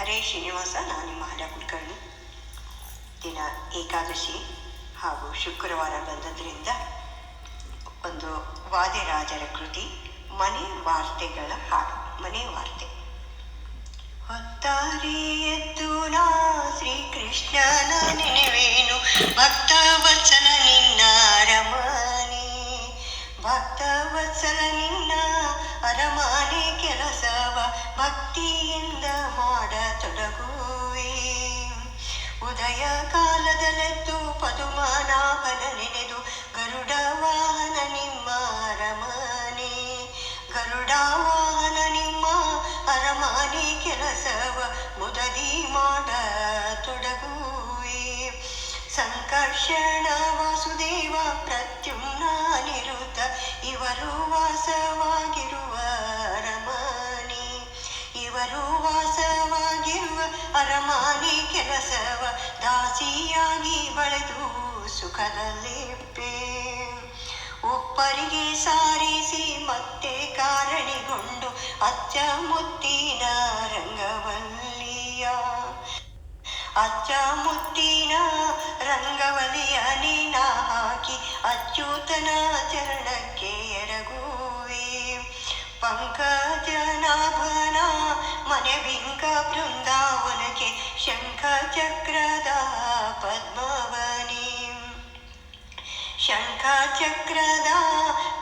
ಹರೇ ಶ್ರೀನಿವಾಸ. ನಾನು ನಿಮ್ಮ ಹಡ ಕುಲಕರ್ಣಿ. ದಿನ ಏಕಾದಶಿ ಹಾಗೂ ಶುಕ್ರವಾರ ಬಂದದ್ರಿಂದ ಒಂದು ವಾದಿರಾಜರ ಕೃತಿ ಮನೆ ವಾರ್ತೆಗಳ ಹಾಡು. ಮನೆ ವಾರ್ತೆ. ಹೊತ್ತಾರೆ ಎದ್ದು ನಾ ಶ್ರೀಕೃಷ್ಣನ ನೆನೆವೇನು, ಭಕ್ತವತ್ಸಲ ನಿನ್ನ ಅರಮನೆ, ಭಕ್ತವತ್ಸಲ ನಿನ್ನ ಅರಮನೆ ಕೆಲಸವ ಭಕ್ತಿಯಿಂದ ಮಾಡತೊಡಗುವೆ. ಉದಯ ಕಾಲದಲ್ಲೆದ್ದು ಪದುಮನಾಭನ ನೆನೆದು ಗರುಡ ವಾಹನ ನಿಮ್ಮ ಅರಮನೆ, ಗರುಡ ವಾಹನ ನಿಮ್ಮ ಅರಮನೆ ಕೆಲಸವ ಮುದದಿ ಮಾಡತೊಡಗುವೆ. ಸಂಕರ್ಷಣ ವಾಸುದೇವ ಪ್ರದ್ಯುಮ್ನ ಅನಿರುದ್ಧ ಇವರು ವಾಸವಾಗಿರುವ ಅರಮನೆ, ಇವರು ವಾಸವಾಗಿರುವ ಅರಮನೆ ಕೆಲಸವ ದಾಸಿಯಾಗಿ ಬಳೆದು ಸುಖದಲ್ಲಿಪ್ಪೆ. ಒಪ್ಪರಿಗೆ ಸಾರಿಸಿ ಮತ್ತೆ ಕಾರಣಿಗೊಂಡು ಅಚ್ಚ ಮುತ್ತಿನ ರಂಗವಲ್ಲಿಯ, ಅಚ್ಚ ಮುತ್ತಿನ ರಂಗವಲಿಯ ನೀನ ಹಾಕಿ ಅಚ್ಯುತನ ಚರಣಕ್ಕೆ ಎರಗುವೆ. ಪಂಕಜನಾಭನ ಮನೆ ಬಿಂಕ ಬೃಂದಾವನಕ್ಕೆ ಶಂಖ ಚಕ್ರದ ಪದ್ಮವನೇ, ಶಂಖ ಚಕ್ರದ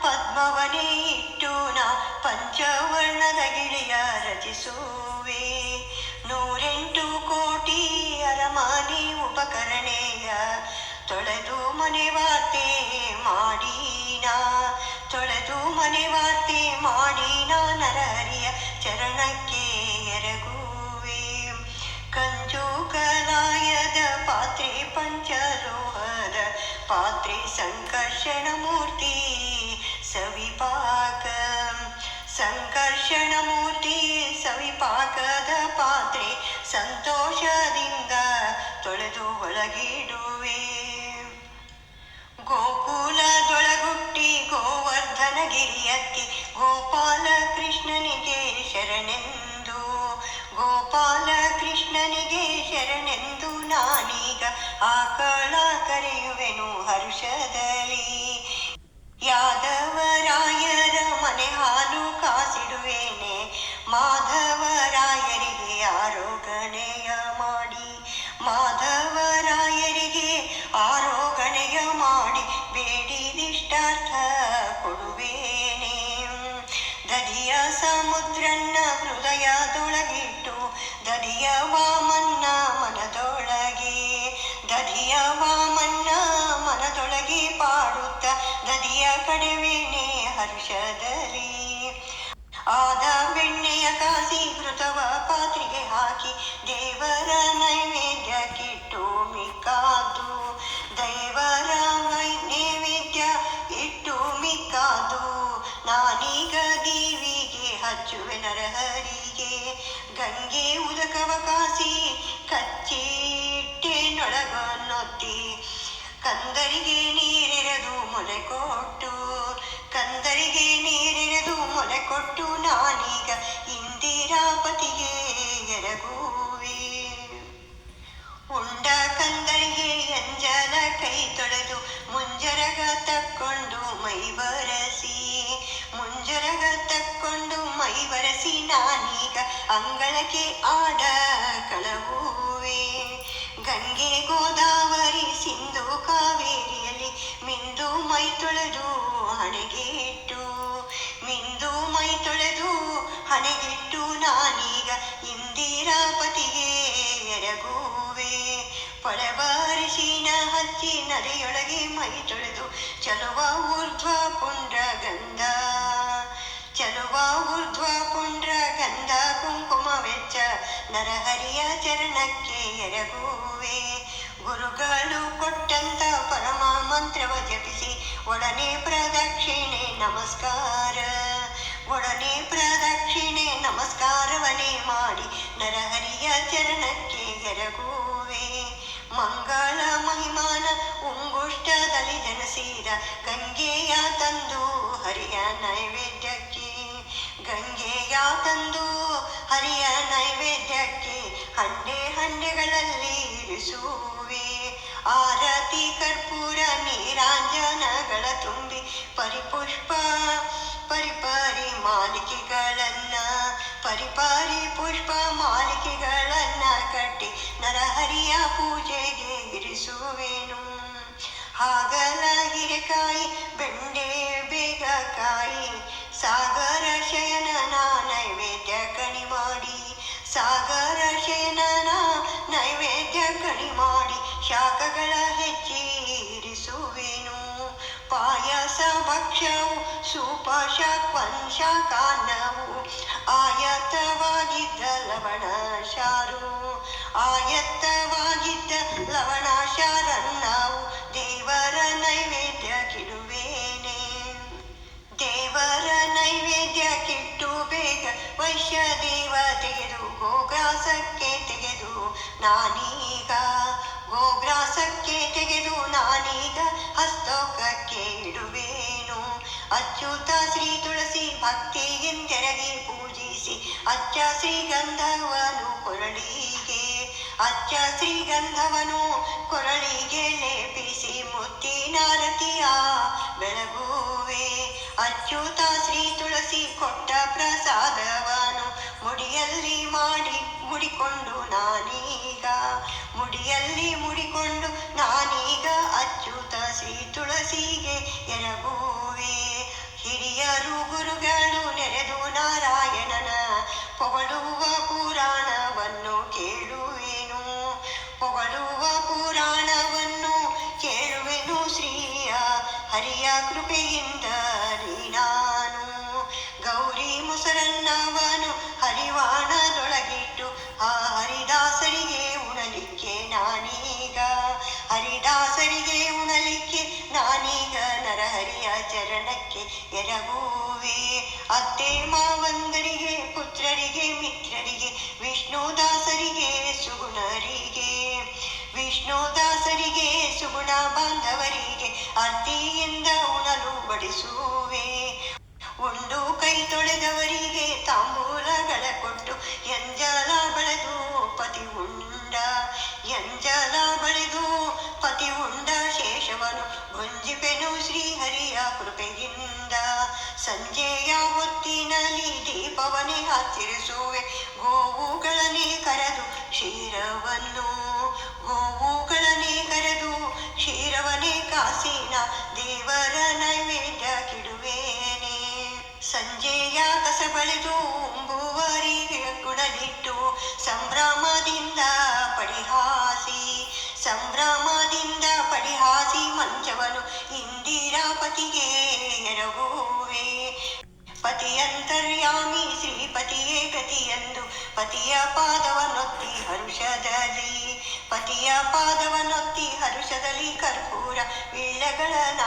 ಪದ್ಮವನೇ ಇಟ್ಟು ನಾ ಪಂಚವರ್ಣದ ಗಿಳಿಯ ರಚಿಸುವೆ. 108 ಕೋಟಿ ಅರಮನೆ ಉಪಕರಣೆಯ ತೊಳೆದು ಮನೆ ವಾರ್ತೆ ಮಾಡಿನ, ತೊಳೆದು ಮನೆ ವಾರ್ತೆ ಮಾಡಿನ ನರಹರಿಯ ಚರಣಕ್ಕೆ ಎರಗುವೆ. ಕಂಚು ಕಲಾಯದ ಪಾತ್ರೆ ಪಂಚಲೋಹದ ಪಾತ್ರೆ ಸಂಕರ್ಷಣ ಮೂರ್ತಿ ಸವಿಪಾಕ, ಸಂಕರ್ಷಣ ಮೂರ್ತಿ ಸವಿಪಾಕದ ಪಾತ್ರೆ ಸಂತೋಷದಿಂದ ತೊಳೆದು ಒಳಗಿಡುವೆ. ಗೋಕುಲದೊಳಗುಟ್ಟಿ ಗೋವರ್ಧನಗಿರಿಯಕ್ಕೆ ಗೋಪಾಲ ಕೃಷ್ಣನಿಗೆ ಶರಣೆಂದು, ಗೋಪಾಲ ಕೃಷ್ಣನಿಗೆ ಶರಣೆಂದು ನಾನೀಗ ಆಕಳ ಕರೆಯುವೆನು ಹರ್ಷದಲ್ಲಿ. ಯಾದವರಾಯರ ಮನೆ ಹಾಲು ಕಾಸಿಡುವೇನೆ, ಮಾಧವರಾಯರಿಗೆ ಆರೋಗಣೆಯ ಮಾಡಿ, ಮಾಧವರಾಯರಿಗೆ ಆರೋಗಣೆಯ ಮಾಡಿ ಬೇಡಿದಿಷ್ಟಾರ್ಥ ಕೊಡುವೇನೆ. ದಧಿಯ ಸಮುದ್ರನ್ನ ಹೃದಯದೊಳಗಿಟ್ಟು ದಧಿಯ ವಾಮನ್ನ ಮನದೊಳಗೆ, ದಧಿಯ ವಾಮನ್ನ ಮನದೊಳಗೆ ಪಾಡುತ್ತ ದಧಿಯ ಕಡೆವೇಣೆ ಹರ್ಷದಲ್ಲಿ. ಆದ ಬೆಣ್ಣೆಯ ಕಾಸಿ ಘೃತವ ಪಾತ್ರೆಗೆ ಹಾಕಿ ದೇವರ ನೈವೇದ್ಯಕ್ಕಿಟ್ಟು ಮಿಕ್ಕಾದು, ದೇವರ ನೈವೇದ್ಯ ಇಟ್ಟು ಮಿಕ್ಕಾದು ನಾನೀಗ ದೇವಿಗೆ ಹಚ್ಚುವೆ ನರಹರಿಗೆ. ಗಂಗೆ ಉದಕವ ಕಾಸಿ ಕಚ್ಚಿಟ್ಟೆನೊಳಗೊನ್ನೊತ್ತಿ ಕಂದರಿಗೆ ನೀರೆರೆದು ಮೊಲೆ ಕೊಟ್ಟು, ಕಂದರಿಗೆ ನೀರೆರೆದು ಮೊಲೆ ಕೊಟ್ಟು ನಾನೀಗ ಇಂದಿರಾಪತಿಗೆ ಎರಗುವೆ. ಉಂಡ ಕಂದರಿಗೆ ಎಂಜಲ ಕೈ ತೊಳೆದು ಮುಂಜರಗ ತಕ್ಕೊಂಡು ಮೈ ಬರಸಿ, ಮುಂಜರಗ ತಕ್ಕೊಂಡು ಮೈ ಬರಸಿ ನಾನೀಗ ಅಂಗಳಕ್ಕೆ ಆಡ ಕಳವುವೆ. ಗಂಗೆ ಗೋದಾವರಿ ಸಿಂಧು ಕಾವೇರಿಯಲ್ಲಿ ಮಿಂದು ಮೈ ತೊಳೆದು ಹಣೆಗೆ ಇಟ್ಟು, ಮಿಂದು ಮೈ ತೊಳೆದು ಹಣೆಗಿಟ್ಟು ನಾನೀಗ ಇಂದಿರಾಪತಿಗೆ ಎರಗುವೆ. ಪಳವರಿಸಿನ ಹಚ್ಚಿ ನದಿಯೊಳಗೆ ಮೈ ತೊಳೆದು ಚಲುವ ಊರ್ಧ್ವ ಪುಂಡ್ರ ಗಂಧ, ಚಲುವ ಊರ್ಧ್ವ ಪುಂಡ್ರ ಗಂಧ ಕುಂಕುಮ ವೆಚ್ಚ ನರಹರಿಯ ಚರಣಕ್ಕೆ ಎರಗುವೆ. ಗುರುಗಳು ಕೊಟ್ಟಂತ ಪರಮ ಮಂತ್ರವ ಜಪಿಸಿ ಒಡನೆ ಪ್ರದಕ್ಷಿಣೆ ನಮಸ್ಕಾರ, ಒಡನೆ ಪ್ರದಕ್ಷಿಣೆ ನಮಸ್ಕಾರವನೇ ಮಾಡಿ ನರಹರಿಯ ಚರಣಕ್ಕೆ ಎರಗುವೆ. ಮಂಗಳ ಮಹಿಮಾನ ಉಂಗುಷ್ಟದಲ್ಲಿ ಜನಸೀರ ಗಂಗೆಯ ತಂದು ಹರಿಯ ನೈವೇದ್ಯಕ್ಕೆ, ಗಂಗೆಯ ತಂದು ಹರಿಯ ನೈವೇದ್ಯಕ್ಕೆ ಹಂಡೆ ಹಂಡೆಗಳಲ್ಲಿ ಇರಿಸುವೆ. ಆರತಿ ಕರ್ಪೂರ ನೀರಾಂಜನಗಳ ತುಂಬಿ ಪರಿಪುಷ್ಪ ಪರಿಪರಿ ಮಾಲಿಕೆಗಳನ್ನ ಪರಿಪರಿ ಪುಷ್ಪ ಮಾಲಿಕೆಗಳನ್ನ ಕಟ್ಟಿ ನರಹರಿಯ ಪೂಜೆಗೆ ಇರಿಸುವೆನು. ಹಾಗಲ ಹಿರೆಕಾಯಿ ಬೆಂಡೆ ಬೇಗಕಾಯಿ ಸಾಗರ ಶಯನನ ನೈವೇದ್ಯ ಕಣಿ ಮಾಡಿ ಸಾಗರ ಶಯನನ ನೈವೇದ್ಯ ಕಣಿ ಮಾಡಿ ಶಾಖಗಳ ಹೆಚ್ಚಿ ಇರಿಸುವೆನು. ಪಾಯಸ ಭಕ್ಷ್ಯವು ಸೂಪ ಶಾಕಾನ್ನವು ಆಯತ್ತವಾಗಿದ್ದ ಲವಣ ಶಾರು ಆಯತ್ತವಾಗಿದ್ದ ಲವಣ ಶಾರನ್ನವು ದೇವರ ನೈವೇದ್ಯಕ್ಕಿಡುವೇನೆ. ದೇವರ ನೈವೇದ್ಯಕ್ಕಿಟ್ಟು ಬೇಗ ವೈಶ್ಯ ದೇವತೆಗೆದು ಗೋಗ್ರಾಸಕ್ಕೆ ತೆಗೆದು ನಾನೀಗ ಗೋಗ್ರಾಸಕ್ಕೆ ತೆಗೆದು ನಾನೀಗ ಹಸ್ತೋಕಕ್ಕೆ ಇಡುವೇನು. ಅಚ್ಯುತ ಶ್ರೀ ತುಳಸಿ ಭಕ್ತಿಯಿಂದೆರಗಿ ಪೂಜಿಸಿ ಅಚ್ಚ ಶ್ರೀಗಂಧವನು ಕೊರಳಿಗೆ ಅಚ್ಚ ಶ್ರೀಗಂಧವನು ಕೊರಳಿಗೆ ಲೇಪಿಸಿ ಮುತ್ತಿನಾರತಿಯ ಬೆಳಗುವೆ. ಅಚ್ಯುತ ಶ್ರೀ ತುಳಸಿ ಕೊಟ್ಟ ಪ್ರಸಾದವನು ಮುಡಿಯಲ್ಲಿ ಮುಡಿಕೊಂಡು ನಾನೀಗ ಮುಡಿಯಲ್ಲಿ ಮುಡಿಕೊಂಡು ನಾನೀಗ ಅಚ್ಯುತ ಶ್ರೀ ತುಳಸಿಗೆ ಎರಗುವೆ. ಹಿರಿಯರು ಗುರುಗಳು ನೆರೆದು ನಾರಾಯಣನ ಪೊಗಳುವ ಪುರಾಣವನ್ನು ಕೇಳುವೆನು ಪೊಗಳುವ ಪುರಾಣವನ್ನು ಕೇಳುವೆನು. ಶ್ರೀಯ ಹರಿಯ ಕೃಪೆಯಿಂದ ನಾನು ಗೌರಿ ಮೊಸರನ್ನವನು ಹರಿವಾಣದೊಳಗಿಟ್ಟು ಆ ಹರಿದಾಸರಿಗೆ ಉಣಲಿಕ್ಕೆ ನಾನೀಗ ಹರಿದಾಸರಿಗೆ ಉಣಲಿಕ್ಕೆ ನಾನೀಗ ನರಹರಿಯ ಚರಣಕ್ಕೆ ಎರಗುವೆ. ಅತ್ತೆ ಮಾವಂದರಿಗೆ ಪುತ್ರರಿಗೆ ಮಿತ್ರರಿಗೆ ವಿಷ್ಣುದಾಸರಿಗೆ ಸುಗುಣರಿಗೆ ವಿಷ್ಣುದಾಸರಿಗೆ ಸುಗುಣ ಬಾಂಧವರಿಗೆ ಅರ್ತಿಯಿಂದ ಉಣಲು ಬಡಿಸುವೆ. ಉಂಡು ಕೈ ತೊಳೆದವರಿಗೆ ತಾಂಬೂಲಗಳ ಕೊಟ್ಟು ಎಂಜಲ ಬಳೆದು ಪತಿ ಉಂಡ ಎಂಜಲ ಬಳೆದು ಪತಿ ಉಂಡ ಶೇಷವನು ಗುಂಜಿಪೆನು ಶ್ರೀಹರಿಯ ಕೃಪೆಯಿಂದ. ಸಂಜೆಯ ಹೊತ್ತಿನಲ್ಲಿ ದೀಪವನ್ನೇ ಹಚ್ಚಿರಿಸುವೆ. ಗೋವುಗಳನ್ನೇ ಕರೆದು ಕ್ಷೀರವನ್ನು ಗೋವುಗಳನ್ನೇ ಕರೆದು ಕ್ಷೀರವನ್ನೇ ಕಾಸಿನ ದೇವರ ನೈವೇದ್ಯಕ್ಕಿಡುವೇನೆ. ಸಂಜೆಯ ಕಸ ಬಳಿದು ಉಂಬುವರಿಗೆ ಗುಣಲಿಟ್ಟು ಸಂಭ್ರಮದಿಂದ ಪಡಿಹಾಸಿ ಮಂಚವನು ಇಂದಿರಾಪತಿಗೆ ಎರಗುವೆ. ಪತಿಯಂತರ್ಯಾಮಿ ಶ್ರೀಪತಿಯೇ ಗತಿಯೆಂದು ಪತಿಯ ಪಾದವನ್ನೊತ್ತಿ ಹರುಷದಲ್ಲಿ ಕರ್ಪೂರ ವೀಳ್ಯಗಳನ್ನ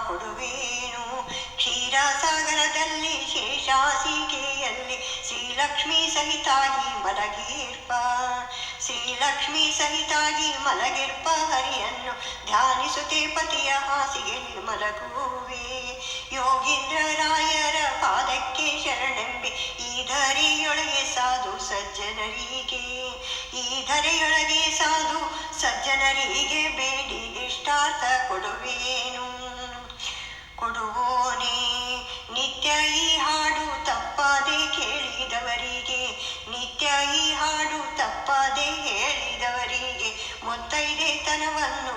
ಕೊಡುವೇನು. ಕ್ಷೀರಸಾಗರದಲ್ಲಿ ಶೇಷಾಸಿಕೆಯಲ್ಲಿ ಶ್ರೀಲಕ್ಷ್ಮೀ ಸಹಿತಾಗಿ ಮಲಗಿರ್ಪ ಹರಿಯನ್ನು ಧ್ಯಾನಿಸುತ್ತೆ ಪತಿಯ ಹಾಸಿಗೆಯಲ್ಲಿ ಮಲಗುವೆ. ಯೋಗೀಂದ್ರರಾಯರ ಪಾದಕ್ಕೆ ಶರಣೆಂಬೆ ಈ ಧರೆಯೊಳಗೆ ಸಾಧು ಸಜ್ಜನರಿಗೆ ಬೇಡಿ ಇಷ್ಟಾರ್ಥ ಕೊಡುವೋನೇ. ನಿತ್ಯ ಈ ಹಾಡು ತಪ್ಪದೆ ಕೇಳಿದವರಿಗೆ ಮುತ್ತೈದೆತನವನ್ನು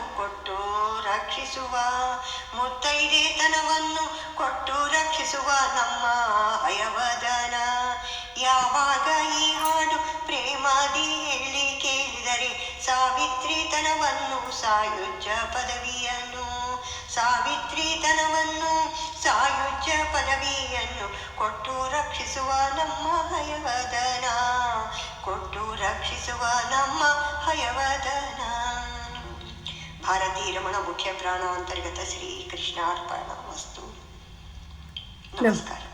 ಕೊಟ್ಟು ರಕ್ಷಿಸುವ ನಮ್ಮ ಹಯವದನ. ಯಾವಾಗ ಈ ಹಾಡು ಪ್ರೇಮದಿ ಹೇಳಿ ಕೇಳಿದರೆ ಸಾವಿತ್ರಿತನವನ್ನು ಸಾಯುಜ್ಯ ಪದವಿಯನ್ನು ಕೊಟ್ಟು ರಕ್ಷಿಸುವ ನಮ್ಮ ಹಯವದನ. ಭಾರತೀ ರಮಣ ಮುಖ್ಯ ಪ್ರಾಣ ಅಂತರ್ಗತ ಶ್ರೀ ಕೃಷ್ಣಾರ್ಪಣ ವಸ್ತು. ನಮಸ್ಕಾರ.